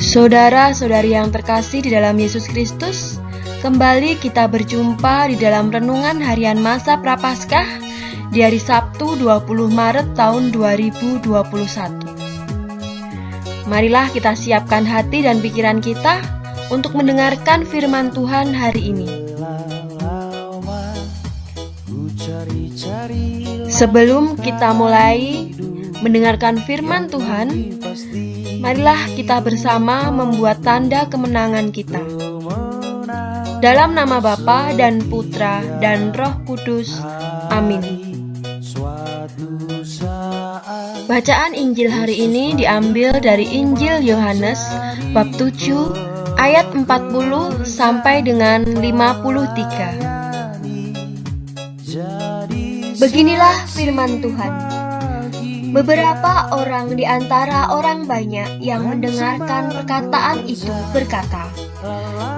Saudara-saudari yang terkasih di dalam Yesus Kristus, kembali kita berjumpa di dalam renungan harian masa Prapaskah di hari Sabtu 20 Maret tahun 2021. Marilah kita siapkan hati dan pikiran kita untuk mendengarkan firman Tuhan hari ini. Sebelum kita mulai mendengarkan firman Tuhan, marilah kita bersama membuat tanda kemenangan kita. Dalam nama Bapa dan Putra dan Roh Kudus. Amin. Bacaan Injil hari ini diambil dari Injil Yohanes bab 7 ayat 40 sampai dengan 53. Beginilah firman Tuhan. Beberapa orang di antara orang banyak yang mendengarkan perkataan itu berkata,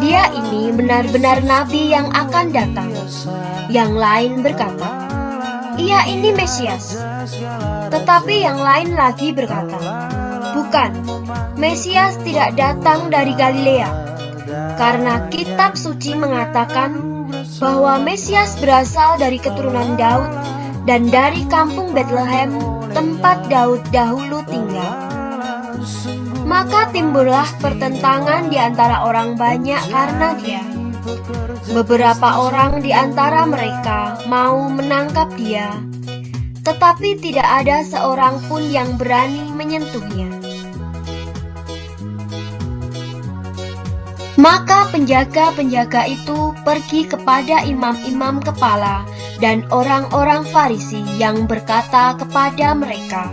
"Dia ini benar-benar nabi yang akan datang." Yang lain berkata, "Ia ini Mesias." Tetapi yang lain lagi berkata, "Bukan, Mesias tidak datang dari Galilea, karena kitab suci mengatakan bahwa Mesias berasal dari keturunan Daud dan dari kampung Betlehem, tempat Daud dahulu tinggal." Maka timbullah pertentangan di antara orang banyak karena dia. Beberapa orang di antara mereka mau menangkap dia, tetapi tidak ada seorang pun yang berani menyentuhnya. Maka penjaga-penjaga itu pergi kepada imam-imam kepala dan orang-orang Farisi yang berkata kepada mereka,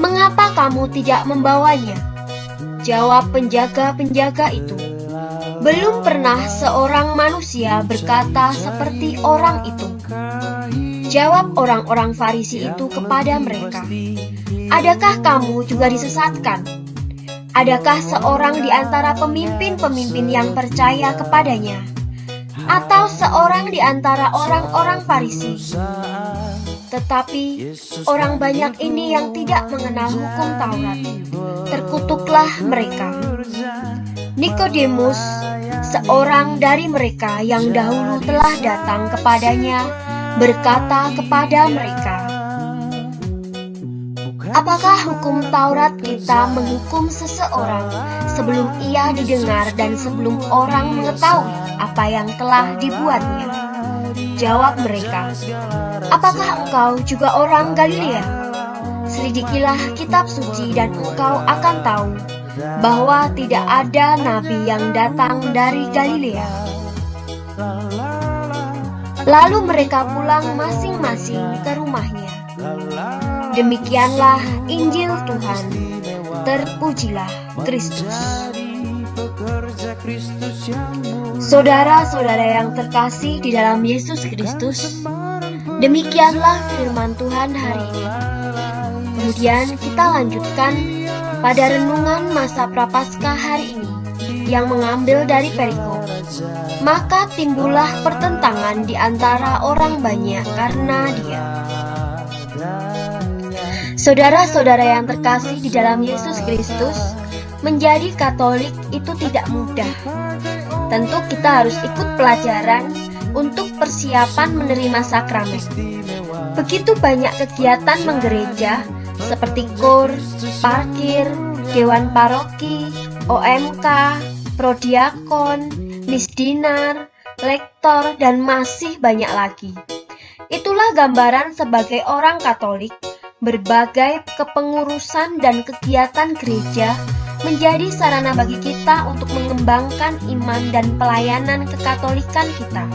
"Mengapa kamu tidak membawanya?" Jawab penjaga-penjaga itu, "Belum pernah seorang manusia berkata seperti orang itu." Jawab orang-orang Farisi itu kepada mereka, "Adakah kamu juga disesatkan? Adakah seorang di antara pemimpin-pemimpin yang percaya kepadanya, atau seorang di antara orang-orang Farisi? Tetapi orang banyak ini yang tidak mengenal hukum Taurat, terkutuklah mereka." Nikodemus, seorang dari mereka yang dahulu telah datang kepadanya, berkata kepada mereka, "Apakah hukum Taurat kita menghukum seseorang sebelum ia didengar dan sebelum orang mengetahui apa yang telah dibuatnya?" Jawab mereka, "Apakah engkau juga orang Galilea? Selidikilah kitab suci dan engkau akan tahu bahwa tidak ada nabi yang datang dari Galilea." Lalu mereka pulang masing-masing ke rumahnya. Demikianlah Injil Tuhan. Terpujilah Kristus. Saudara-saudara yang terkasih di dalam Yesus Kristus, demikianlah firman Tuhan hari ini. Kemudian kita lanjutkan pada renungan masa Prapaskah hari ini yang mengambil dari perikop, "Maka timbullah pertentangan di antara orang banyak karena dia." Saudara-saudara yang terkasih di dalam Yesus Kristus, menjadi Katolik itu tidak mudah. Tentu kita harus ikut pelajaran untuk persiapan menerima sakramen. Begitu banyak kegiatan menggereja seperti KUR, parkir, dewan paroki, OMK, prodiakon, misdinar, lektor, dan masih banyak lagi. Itulah gambaran sebagai orang Katolik. Berbagai kepengurusan dan kegiatan gereja menjadi sarana bagi kita untuk mengembangkan iman dan pelayanan kekatolikan kita.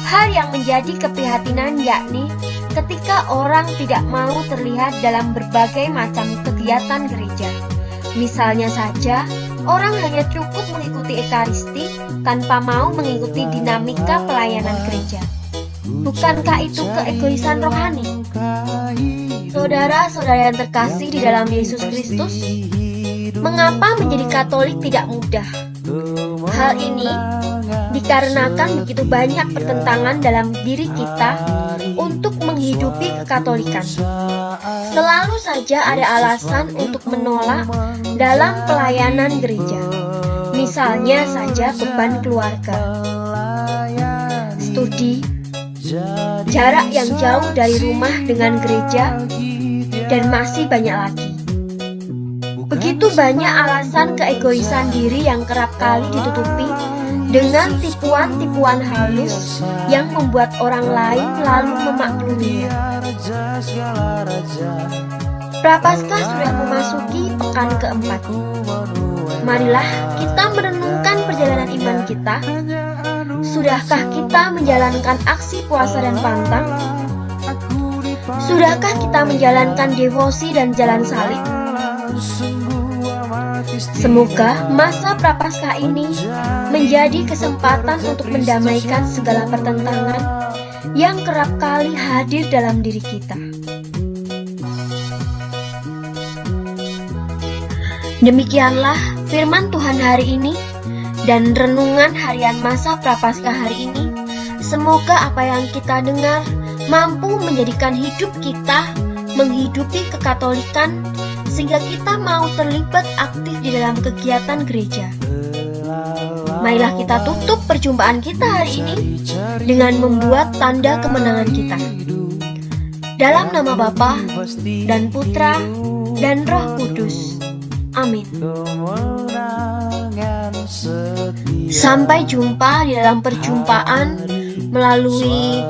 Hal yang menjadi keprihatinan yakni ketika orang tidak mau terlihat dalam berbagai macam kegiatan gereja. Misalnya saja, orang hanya cukup mengikuti Ekaristi tanpa mau mengikuti dinamika pelayanan gereja. Bukankah itu keegoisan rohani? Saudara-saudara yang terkasih di dalam Yesus Kristus, mengapa menjadi Katolik tidak mudah? Hal ini dikarenakan begitu banyak pertentangan dalam diri kita untuk menghidupi kekatolikan. Selalu saja ada alasan untuk menolak dalam pelayanan gereja. Misalnya saja beban keluarga, studi, jarak yang jauh dari rumah dengan gereja, dan masih banyak lagi. Begitu banyak alasan keegoisan diri yang kerap kali ditutupi dengan tipuan-tipuan halus yang membuat orang lain lalu memakluminya. Prapaskah sudah memasuki pekan keempat. Marilah kita merenungkan perjalanan iman kita. Sudahkah kita menjalankan aksi puasa dan pantang? Sudahkah kita menjalankan devosi dan jalan salib? Semoga masa Prapaskah ini menjadi kesempatan untuk mendamaikan segala pertentangan yang kerap kali hadir dalam diri kita. Demikianlah firman Tuhan hari ini dan renungan harian masa Prapaskah hari ini. Semoga apa yang kita dengar mampu menjadikan hidup kita menghidupi kekatolikan, sehingga kita mau terlibat aktif di dalam kegiatan gereja. Marilah kita tutup perjumpaan kita hari ini dengan membuat tanda kemenangan kita. Dalam nama Bapa dan Putra dan Roh Kudus. Amin. Sampai jumpa di dalam perjumpaan melalui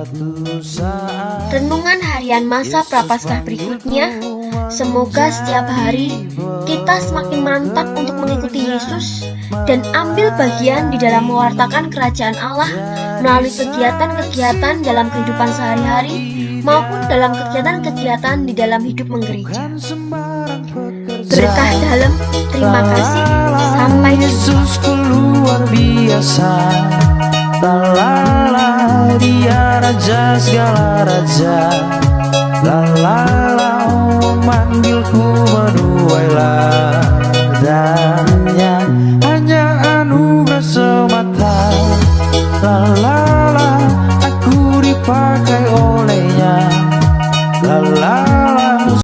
renungan harian masa Prapaskah berikutnya. Semoga setiap hari kita semakin mantap untuk mengikuti Yesus dan ambil bagian di dalam mewartakan kerajaan Allah melalui kegiatan-kegiatan dalam kehidupan sehari-hari maupun dalam kegiatan-kegiatan di dalam hidup menggereja. Berkah dalam, terima kasih, sampai jumpa. Yesusku luar biasa, lalala, dia raja segala raja, lalala, memanggilku menuailah.